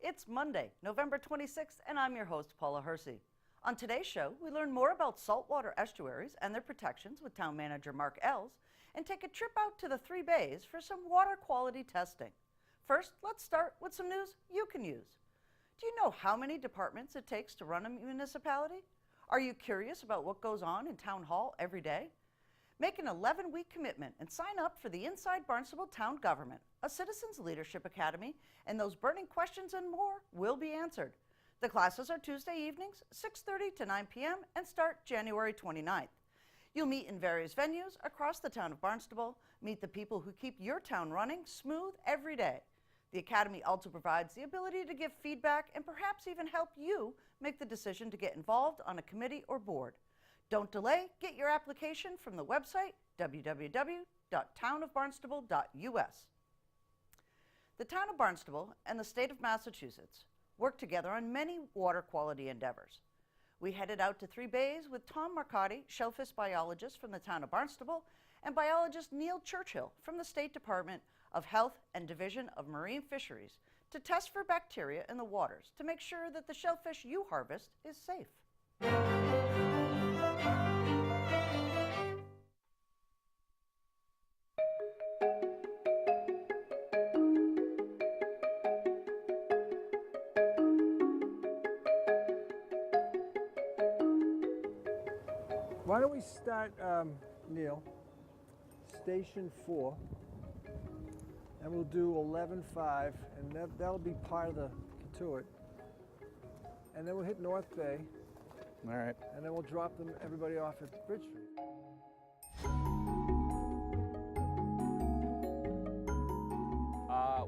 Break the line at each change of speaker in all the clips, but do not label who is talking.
It's Monday, November 26th, and I'm your host, Paula Hersey. On today's show, we learn more about saltwater estuaries and their protections with Town Manager Mark Ells, and take a trip out to the Three Bays for some water quality testing. First, let's start with some news you can use. Do you know how many departments it takes to run a municipality? Are you curious about what goes on in Town Hall every day? Make an 11-week commitment and sign up for the Inside Barnstable Town Government, a Citizens Leadership Academy, and those burning questions and more will be answered. The classes are Tuesday evenings, 6:30 to 9 p.m. and start January 29th. You'll meet in various venues across the town of Barnstable, meet the people who keep your town running smooth every day. The Academy also provides the ability to give feedback and perhaps even help you make the decision to get involved on a committee or board. Don't delay, get your application from the website www.townofbarnstable.us. The town of Barnstable and the state of Massachusetts work together on many water quality endeavors. We headed out to Three Bays with Tom Marcotti, shellfish biologist from the town of Barnstable, and biologist Neil Churchill from the State Department of Health and Division of Marine Fisheries to test for bacteria in the waters to make sure that the shellfish you harvest is safe.
Why don't we start, Neil, Station 4, and we'll do 11.5, and that'll be part of the tour. And then we'll hit North Bay.
All right.
And then we'll drop everybody off at Bridge Street.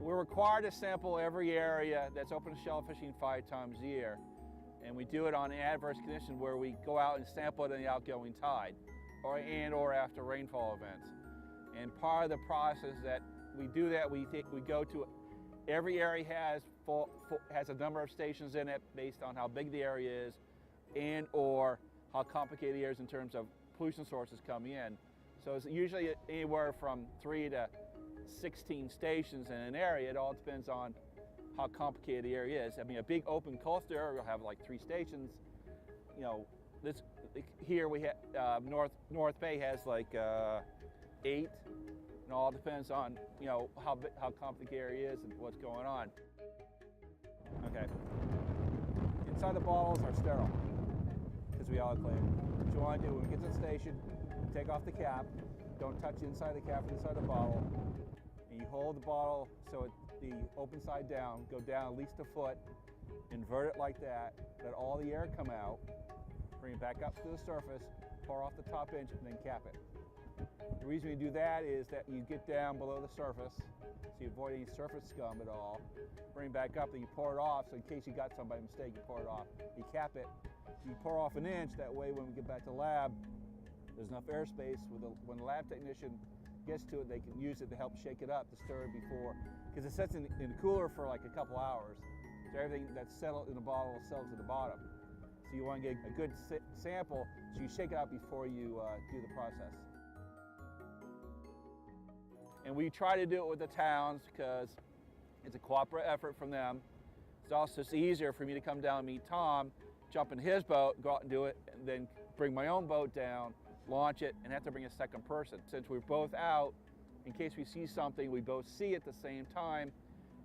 We're required to sample every area that's open to shellfishing 5 times a year. And we do it on adverse conditions where we go out and sample it in the outgoing tide or after rainfall events. And part of the process that we do that, we go to every area has a number of stations in it based on how big the area is and or how complicated the area is in terms of pollution sources coming in. So it's usually anywhere from 3 to 16 stations in an area. It all depends on how complicated the area is. I mean, a big open coastal area will have like 3 stations. You know, here we have North Bay has like 8. It all depends on how complicated the area is and what's going on. Okay. Inside the bottles are sterile because we autoclave. What you want to do when we get to the station, take off the cap. Don't touch the inside of the cap or inside the bottle. And you hold the bottle so the open side down, go down at least a foot, invert it like that, let all the air come out, bring it back up to the surface, pour off the top inch, and then cap it. The reason we do that is that you get down below the surface, so you avoid any surface scum at all. Bring it back up, then you pour it off, so in case you got some by mistake, you pour it off. You cap it, you pour off an inch, that way when we get back to the lab, there's enough airspace. When the lab technician gets to it, they can use it to help shake it up, to stir it before, because it sits in the cooler for like a couple hours, so everything that's settled in the bottle settles at the bottom. So you want to get a good sample, so you shake it out before you do the process. And we try to do it with the towns because it's a cooperative effort from them. It's also easier for me to come down and meet Tom, jump in his boat, go out and do it, and then bring my own boat down, launch it, and have to bring a second person. Since we're both out, in case we see something, we both see at the same time.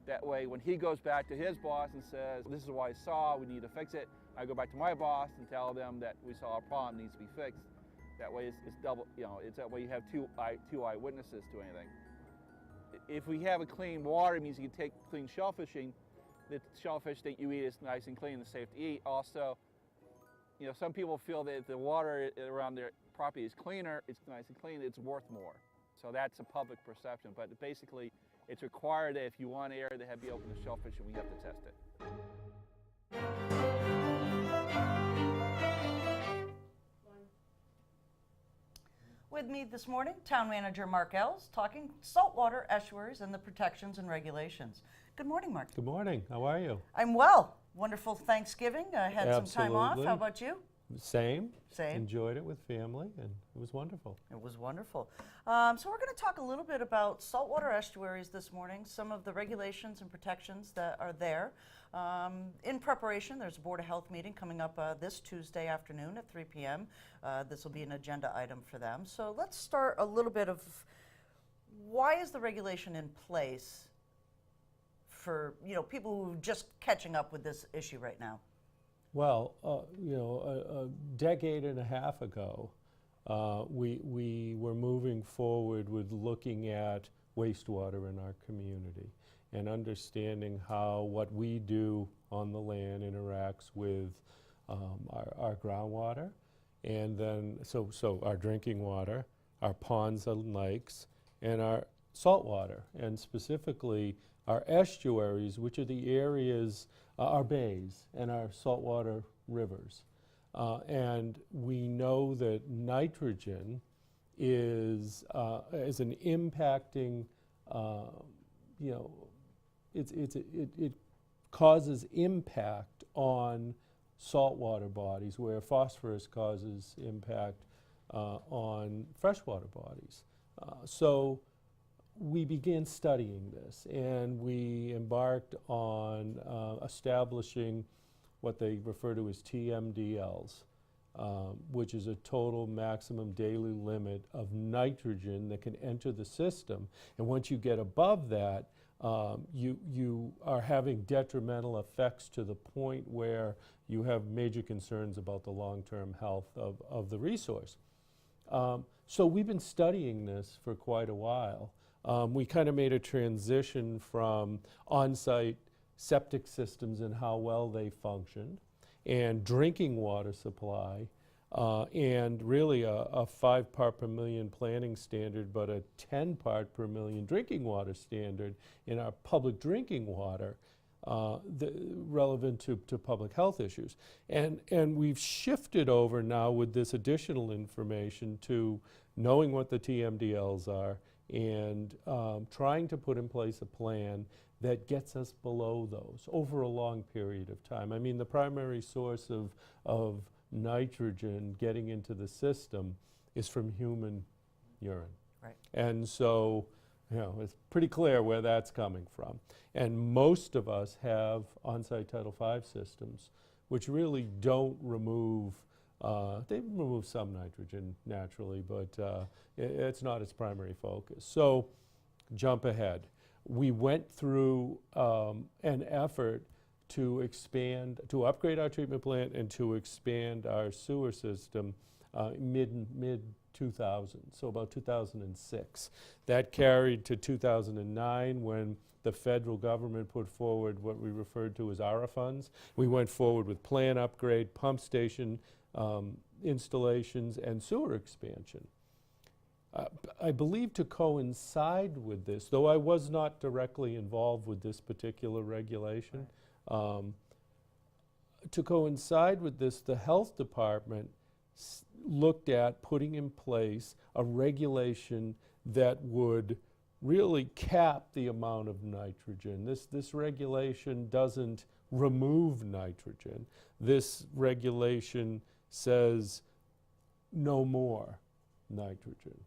That way, when he goes back to his boss and says, this is what I saw, we need to fix it, I go back to my boss and tell them that we saw a problem, needs to be fixed. That way it's double, it's that way you have two eyewitnesses to anything. If we have a clean water, it means you can take clean shellfishing. The shellfish that you eat is nice and clean and safe to eat. Also, some people feel that if the water around their property is cleaner, it's nice and clean, it's worth more. So that's a public perception, but basically it's required that if you want an area to be open to shellfishing, we have to test it.
With me this morning, Town Manager Mark Ells, talking saltwater estuaries and the protections and regulations. Good morning, Mark.
Good morning. How are you?
I'm well. Wonderful Thanksgiving. I had some time off.
Absolutely.
How about you?
Same.
Same.
Enjoyed it with family, and it was wonderful.
It was wonderful. So we're going to talk a little bit about saltwater estuaries this morning, some of the regulations and protections that are there. In preparation, there's a Board of Health meeting coming up this Tuesday afternoon at 3 p.m. This will be an agenda item for them. So let's start a little bit of why is the regulation in place for people who are just catching up with this issue right now?
Well, a decade and a half ago, we were moving forward with looking at wastewater in our community and understanding how what we do on the land interacts with our groundwater, and then so our drinking water, our ponds and lakes, and our saltwater, and specifically our estuaries, which are the areas, our bays and our saltwater rivers. And we know that nitrogen is an impacting, it causes impact on saltwater bodies, where phosphorus causes impact on freshwater bodies. So we began studying this, and we embarked on establishing what they refer to as TMDLs, which is a total maximum daily limit of nitrogen that can enter the system. And once you get above that, you are having detrimental effects to the point where you have major concerns about the long-term health of the resource. So we've been studying this for quite a while. We kind of made a transition from on-site septic systems and how well they functioned, and drinking water supply, and really a 5 part per million planning standard, but a 10 part per million drinking water standard in our public drinking water, relevant to public health issues. And we've shifted over now with this additional information to knowing what the TMDLs are, and trying to put in place a plan that gets us below those over a long period of time. I mean, the primary source of nitrogen getting into the system is from human urine.
Right.
And so, it's pretty clear where that's coming from. And most of us have on-site Title V systems, which really don't remove, they remove some nitrogen naturally, but it's not its primary focus. So, jump ahead. We went through an effort to upgrade our treatment plant and to expand our sewer system mid 2000, so about 2006. That carried to 2009 when the federal government put forward what we referred to as ARA funds. We went forward with plant upgrade, pump station installations, and sewer expansion. I believe to coincide with this, though I was not directly involved with this particular regulation, to coincide with this, the health department looked at putting in place a regulation that would really cap the amount of nitrogen. This regulation doesn't remove nitrogen. This regulation says no more nitrogen.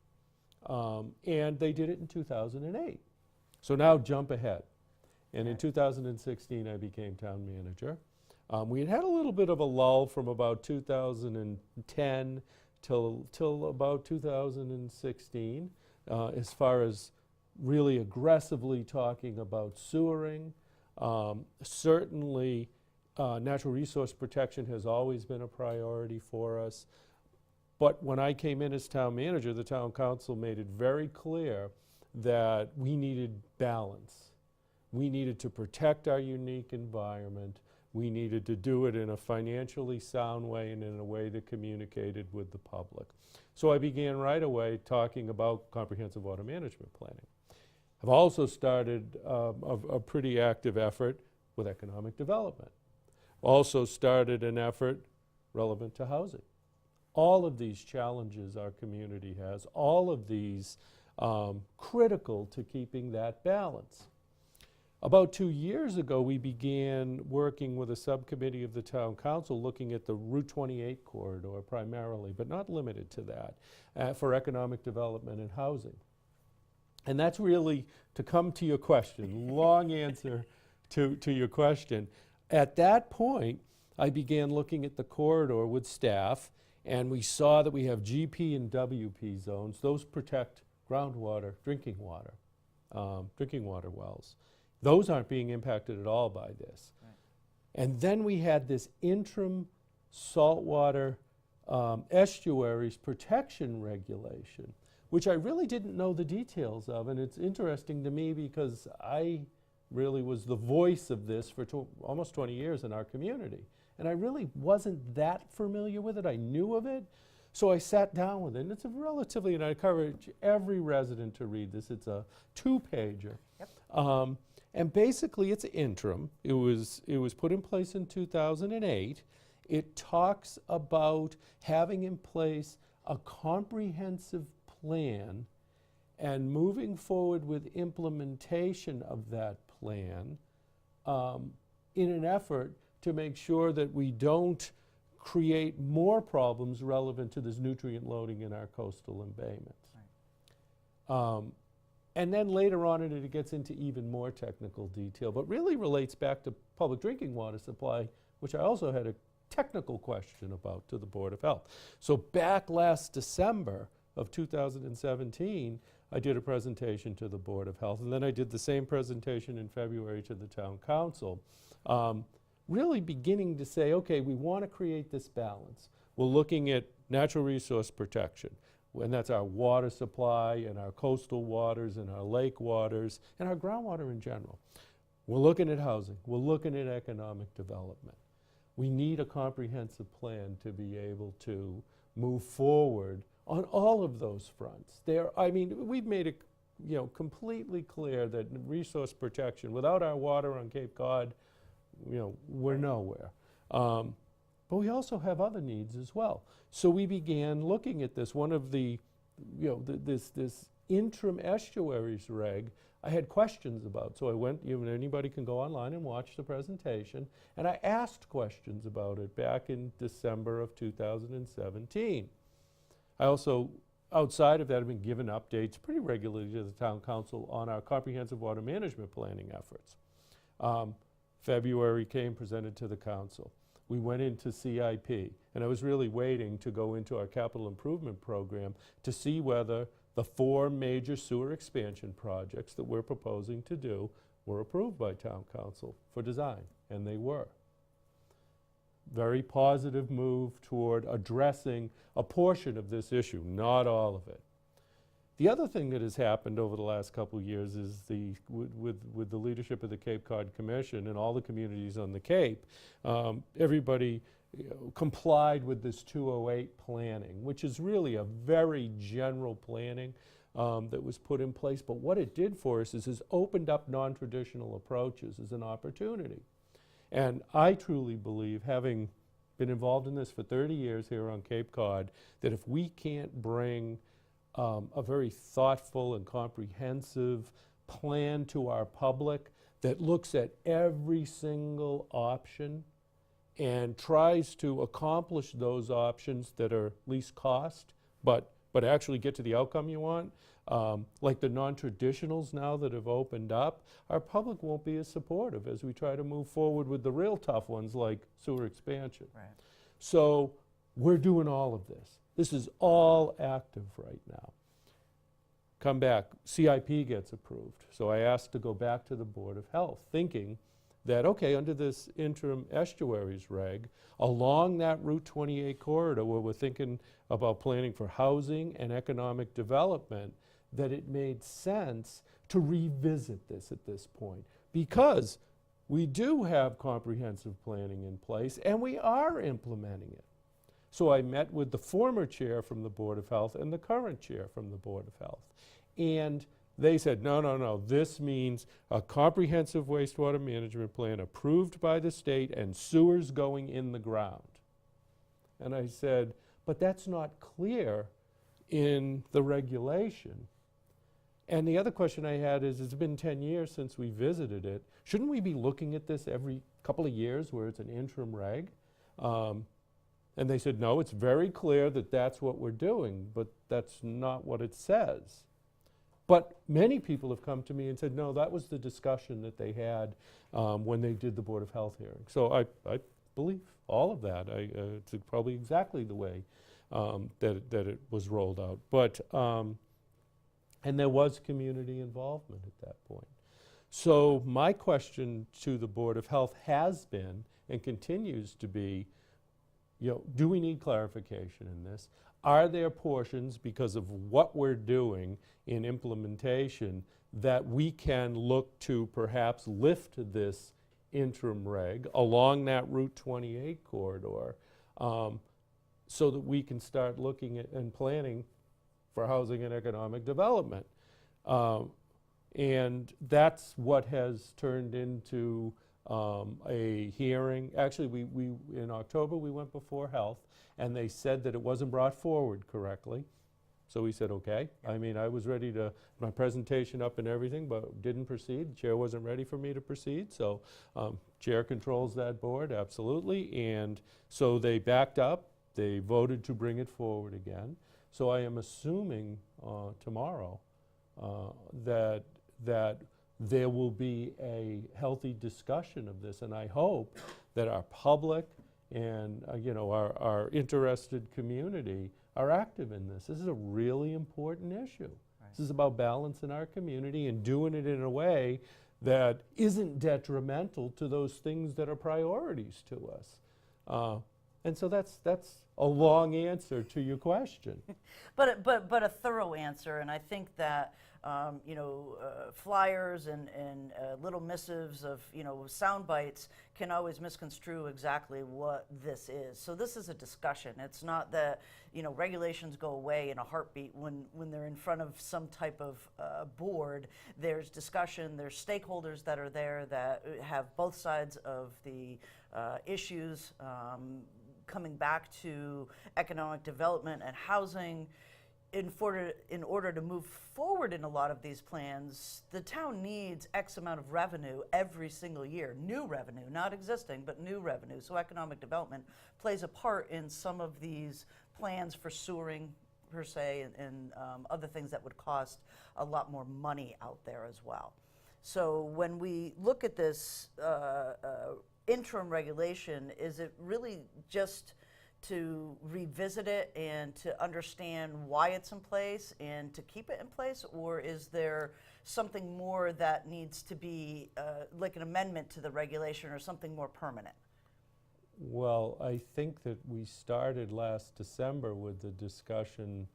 And they did it in 2008. So now jump ahead. And in 2016, I became town manager. We had had a little bit of a lull from about 2010 till about 2016, as far as really aggressively talking about sewering. Certainly, natural resource protection has always been a priority for us. But when I came in as town manager, the town council made it very clear that we needed balance. We needed to protect our unique environment. We needed to do it in a financially sound way and in a way that communicated with the public. So I began right away talking about comprehensive water management planning. I've also started a pretty active effort with economic development. Also started an effort relevant to housing. All of these challenges our community has, all of these critical to keeping that balance. About 2 years ago, we began working with a subcommittee of the town council looking at the Route 28 corridor primarily, but not limited to that, for economic development and housing. And that's really, to come to your question, long answer to your question. At that point, I began looking at the corridor with staff, and we saw that we have GP and WP zones. Those protect groundwater, drinking water wells. Those aren't being impacted at all by this.
Right.
And then we had this interim saltwater estuaries protection regulation, which I really didn't know the details of. And it's interesting to me because I really was the voice of this for almost 20 years in our community. And I really wasn't that familiar with it. I knew of it. So I sat down with it. And it's a relatively, and I encourage every resident to read this. It's a 2-pager.
Yep.
And basically it's interim. It was put in place in 2008. It talks about having in place a comprehensive plan and moving forward with implementation of that plan in an effort to make sure that we don't create more problems relevant to this nutrient loading in our coastal embayments.
Right.
And then later on in it gets into even more technical detail, but really relates back to public drinking water supply, which I also had a technical question about to the Board of Health. So back last December of 2017, I did a presentation to the Board of Health, and then I did the same presentation in February to the Town Council, really beginning to say, okay, we want to create this balance. We're looking at natural resource protection, and that's our water supply and our coastal waters and our lake waters and our groundwater in general. We're looking at housing. We're looking at economic development. We need a comprehensive plan to be able to move forward on all of those fronts. I mean, we've made it, completely clear that resource protection, without our water on Cape Cod, we're nowhere. But we also have other needs as well. So we began looking at this. One of the, this interim estuaries reg, I had questions about. So I went, anybody can go online and watch the presentation. And I asked questions about it back in December of 2017. I also, outside of that, have been given updates pretty regularly to the Town Council on our comprehensive water management planning efforts. February came, presented to the council. We went into CIP, and I was really waiting to go into our capital improvement program to see whether the 4 major sewer expansion projects that we're proposing to do were approved by Town Council for design, and they were. Very positive move toward addressing a portion of this issue, not all of it. The other thing that has happened over the last couple of years is with the leadership of the Cape Cod Commission and all the communities on the Cape, everybody complied with this 208 planning, which is really a very general planning that was put in place. But what it did for us is opened up non-traditional approaches as an opportunity. And I truly believe, having been involved in this for 30 years here on Cape Cod, that if we can't bring a very thoughtful and comprehensive plan to our public that looks at every single option and tries to accomplish those options that are least cost, but actually get to the outcome you want, like the non-traditionals now that have opened up, our public won't be as supportive as we try to move forward with the real tough ones like sewer expansion.
Right.
So we're doing all of this. This is all active right now. Come back, CIP gets approved. So I asked to go back to the Board of Health, thinking that, okay, under this interim estuaries reg, along that Route 28 corridor where we're thinking about planning for housing and economic development, that it made sense to revisit this at this point. Because we do have comprehensive planning in place and we are implementing it. So I met with the former chair from the Board of Health and the current chair from the Board of Health. And they said, no, this means a comprehensive wastewater management plan approved by the state and sewers going in the ground. And I said, but that's not clear in the regulation. And the other question I had is, it's been 10 years since we visited it. Shouldn't we be looking at this every couple of years where it's an interim reg? And they said, no, it's very clear that that's what we're doing, but that's not what it says. But many people have come to me and said, no, that was the discussion that they had when they did the Board of Health hearing. So I believe all of that. It's probably exactly the way that it was rolled out. But, and there was community involvement at that point. So my question to the Board of Health has been, and continues to be, do we need clarification in this? Are there portions, because of what we're doing in implementation, that we can look to perhaps lift this interim reg along that Route 28 corridor so that we can start looking at and planning for housing and economic development? And that's what has turned into a hearing. Actually, we in October we went before Health, and they said that it wasn't brought forward correctly. So we said, okay. I mean, I was ready to, my presentation up and everything, but didn't proceed. The chair wasn't ready for me to proceed, so chair controls that board, absolutely. And so they backed up. They voted to bring it forward again. So I am assuming tomorrow that there will be a healthy discussion of this, and I hope that our public and our interested community are active in this. This is a really important issue. Right. This is about balance in our community and doing it in a way that isn't detrimental to those things that are priorities to us. And so that's a long answer to your question.
But a thorough answer, and I think that flyers and little missives of sound bites can always misconstrue exactly what this is. So this is a discussion. It's not that regulations go away in a heartbeat when they're in front of some type of board. There's discussion. There's stakeholders that are there that have both sides of the issues. Coming back to economic development and housing, in order to move forward in a lot of these plans, the town needs X amount of revenue every single year. New revenue, not existing, but new revenue. So economic development plays a part in some of these plans for sewering, per se, and other things that would cost a lot more money out there as well. So when we look at this interim regulation, is it really just to revisit it and to understand why it's in place and to keep it in place, or is there something more that needs to be like an amendment to the regulation or something more permanent?
Well, I think that we started last December with the discussion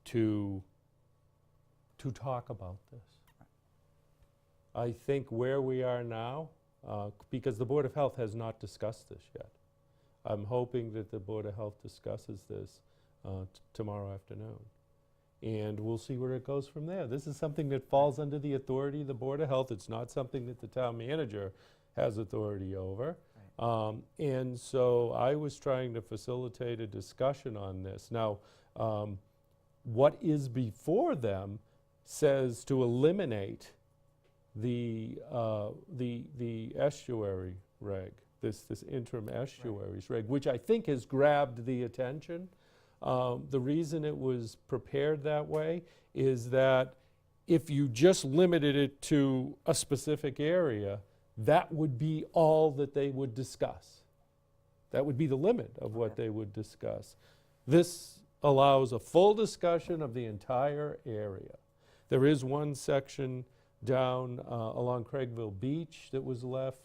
to talk about this. I think where we are now, because the Board of Health has not discussed this yet. I'm hoping that the Board of Health discusses this tomorrow afternoon. And we'll see where it goes from there. This is something that falls under the authority of the Board of Health. It's not something that the town manager has authority over. Right. And so I was trying to facilitate a discussion on this. Now, what is before them says to eliminate the estuary reg, this interim estuaries reg, which I think has grabbed the attention. The reason it was prepared that way is that if you just limited it to a specific area, that would be all that they would discuss. That would be the limit of what they would discuss. This allows a full discussion of the entire area. There is one section down along Craigville Beach that was left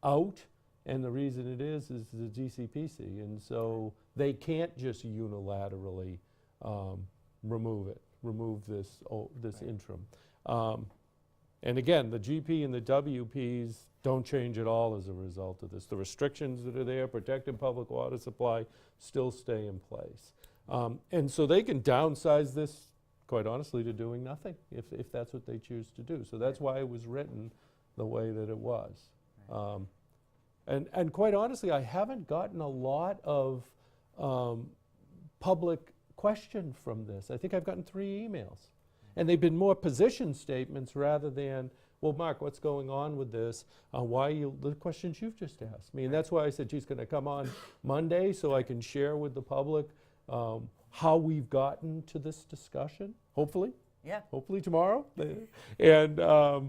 out, and the reason it is the GCPC, and so they can't just unilaterally remove this interim. And again, the GP and the WPs don't change at all as a result of this. The restrictions that are there, protecting public water supply, still stay in place. And so they can downsize this, quite honestly, to doing nothing if that's what they choose to do. So that's why it was written the way that it was. And quite honestly, I haven't gotten a lot of public question from this. I think I've gotten 3 emails. And they've been more position statements rather than, well, Mark, what's going on with this? Why you, the questions you've just asked me. And that's why I said she's going to come on Monday so I can share with the public how we've gotten to this discussion, hopefully.
Yeah.
Hopefully tomorrow. And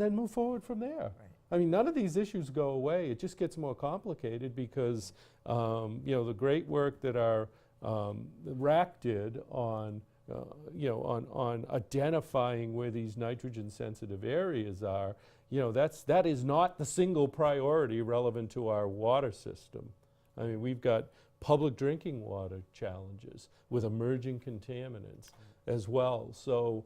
then move forward from there.
Right.
I mean, none of these issues go away. It just gets more complicated because, the great work that our RAC did on, on identifying where these nitrogen-sensitive areas are, that is not the single priority relevant to our water system. I mean, we've got public drinking water challenges with emerging contaminants as well. So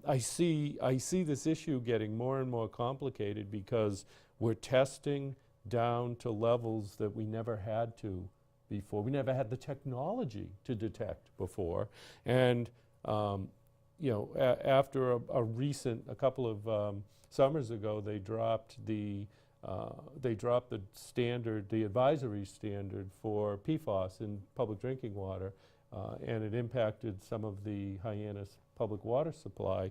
I see this issue getting more and more complicated because we're testing down to levels that we never had to before. We never had the technology to detect before. And after a couple of summers ago, they dropped the standard, the advisory standard for PFAS in public drinking water, and it impacted some of the Hyannis public water supply.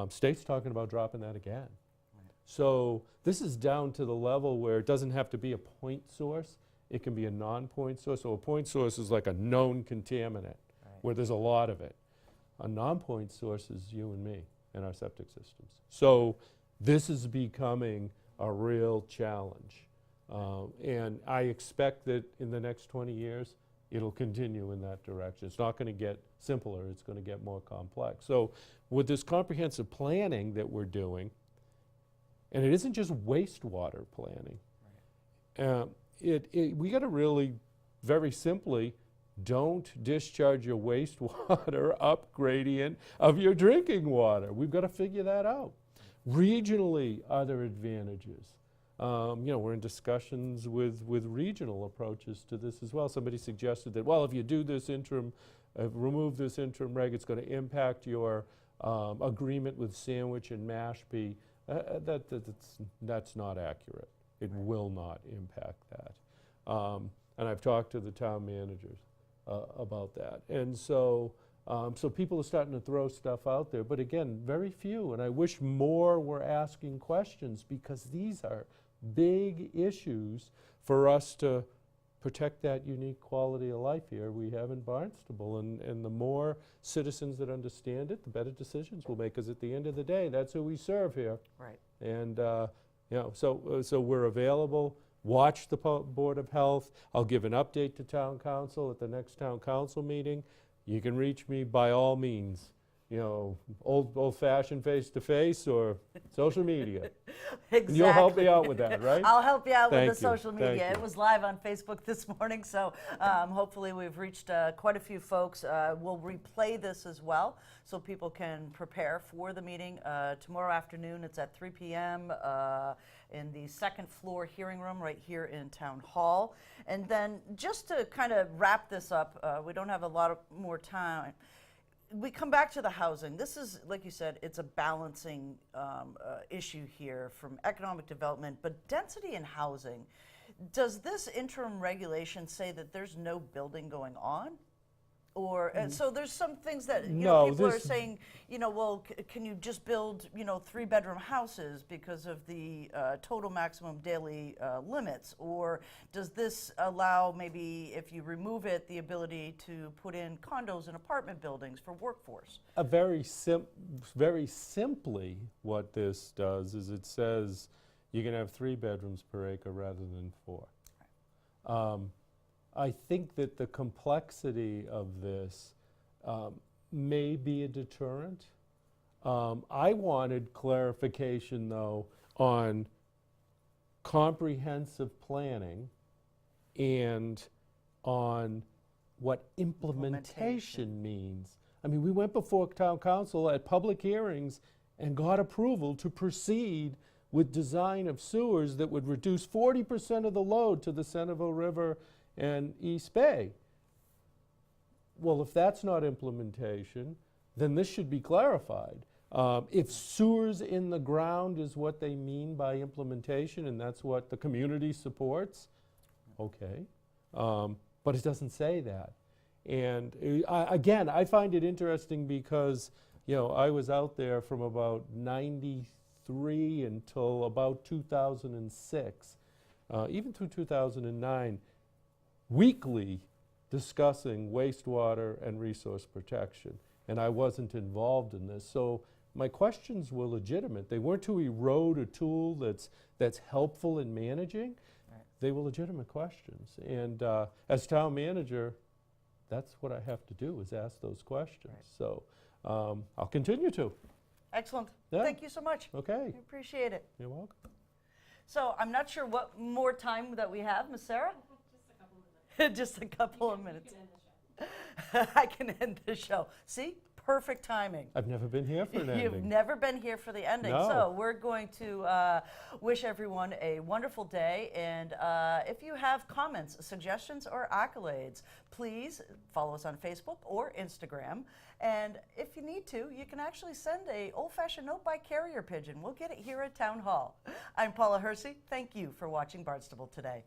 State's talking about dropping that again. Right. So this is down to the level where it doesn't have to be a point source. It can be a non-point source. So a point source is like a known contaminant where there's a lot of it. A non-point source is you and me and our septic systems. So this is becoming a real challenge. And I expect that in the next 20 years, it'll continue in that direction. It's not going to get simpler, it's going to get more complex. So with this comprehensive planning that we're doing, and it isn't just wastewater planning, we got to really, very simply, don't discharge your wastewater up gradient of your drinking water. We've got to figure that out. Regionally, are there advantages? We're in discussions with regional approaches to this as well. Somebody suggested that, well, if you do this interim, remove this interim reg, it's going to impact your agreement with Sandwich and Mashpee. That's not accurate. It will not impact that. And I've talked to the town managers about that. And so people are starting to throw stuff out there, but again, very few. And I wish more were asking questions because these are big issues for us to protect that unique quality of life here we have in Barnstable. And the more citizens that understand it, the better decisions we'll make. Because at the end of the day, that's who we serve here.
Right.
And so we're available. Watch the Board of Health. I'll give an update to Town Council at the next Town Council meeting. You can reach me by all means. Old-fashioned face-to-face or social media.
Exactly.
You'll help me out with that, right?
I'll help you out with the
Thank you.
social media.
Thank
It
you.
was live on Facebook this morning, so hopefully we've reached quite a few folks. We'll replay this as well so people can prepare for the meeting. Tomorrow afternoon, it's at 3 p.m. In the second floor hearing room right here in Town Hall. And then just to kind of wrap this up, we don't have a lot more time. We come back to the housing. This is, like you said, it's a balancing issue here from economic development, but density in housing. Does this interim regulation say that there's no building going on? Or, so there's some things that,
No,
people are
this-
saying, well, can you just build, 3-bedroom houses because of the total maximum daily limits? Or does this allow maybe, if you remove it, the ability to put in condos and apartment buildings for workforce?
Very simply, what this does is it says you can have 3 bedrooms per acre rather than 4. I think that the complexity of this may be a deterrent. I wanted clarification, though, on comprehensive planning and on what implementation means. I mean, we went before Town Council at public hearings and got approval to proceed with design of sewers that would reduce 40% of the load to the Centerville River and East Bay. Well, if that's not implementation, then this should be clarified. If sewers in the ground is what they mean by implementation and that's what the community supports, okay. But it doesn't say that. And again, I find it interesting because, You know, I was out there from about 93 until about 2006, even through 2009, weekly discussing wastewater and resource protection. And I wasn't involved in this. So my questions were legitimate. They weren't to erode a tool that's helpful in managing.
Right.
They were legitimate questions. And as town manager, that's what I have to do, is ask those questions.
Right.
So I'll continue to.
Excellent.
Yeah.
Thank you so much.
Okay,
I appreciate it.
you're welcome.
So I'm not sure what more time that we have, Miss Sarah? Just a couple of minutes. I can end the show. See? Perfect timing.
I've never been here for an
You've
ending.
never been here for the ending.
No.
So we're going to wish everyone a wonderful day. And if you have comments, suggestions, or accolades, please follow us on Facebook or Instagram. And if you need to, you can actually send a old-fashioned note by carrier pigeon. We'll get it here at Town Hall. I'm Paula Hersey. Thank you for watching Barnstable Today.